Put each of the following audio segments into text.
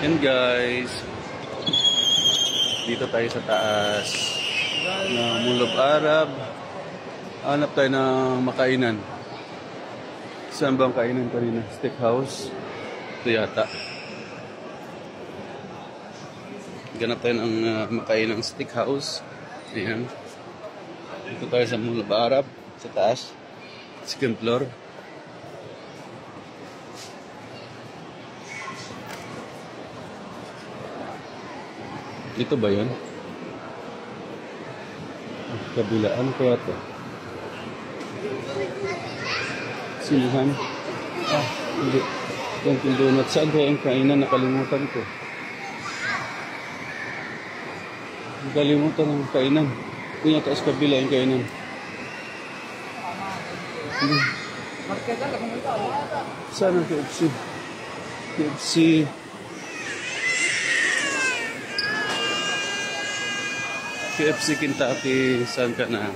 Yan guys, dito tayo sa taas ng Mall of Arab. Hanap tayo ng makainan. Saan bang kainan kanina? Steakhouse? Ito yata. Ganap tayo ng makainang steakhouse. Ayan. Dito tayo sa Mall of Arab, sa taas. Second floor. Ito ba yun? Kabilaan kaya ito? Sinihan? Hindi. Dunkin' Donut. Saan kaya yung kainan? Nakalimutan ko. Nakalimutan ng kainan. Kung yung taas kabila yung kainan. Saan ang KFC? KFC. KFC Kentucky, saan ka na?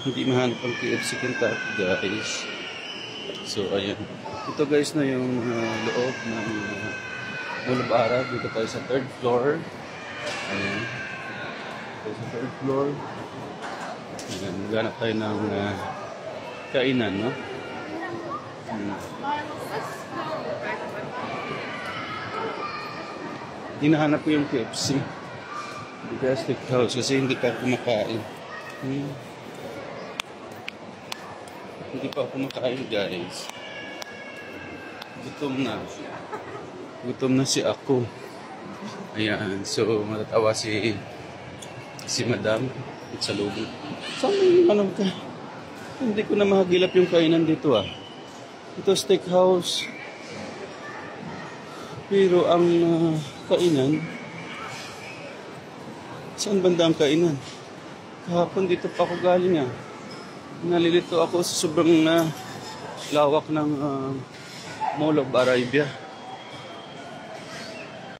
Hindi mahanap ang KFC Kentucky guys. So ayan. Ito guys na yung loob ng Mall of Arab. Dito tayo sa third floor. Ayan. Dito sa third floor. Ayan. Maghanap tayo ng kainan, no? Hinahanap ko yung KFC. Hindi steakhouse kasi hindi pa kumakain. Hindi pa kumakain guys. Gutom na. Gutom na si ako. Ayan. So matatawa si madam sa loob. Saan ano ka? Hindi ko na mahagilap yung kainan dito ah. Ito steakhouse. Pero ang kainan, saan banda ang kainan? Kahapon dito pa ako galing ah. Nalilito ako sa sobrang lawak ng Mall of Arabia.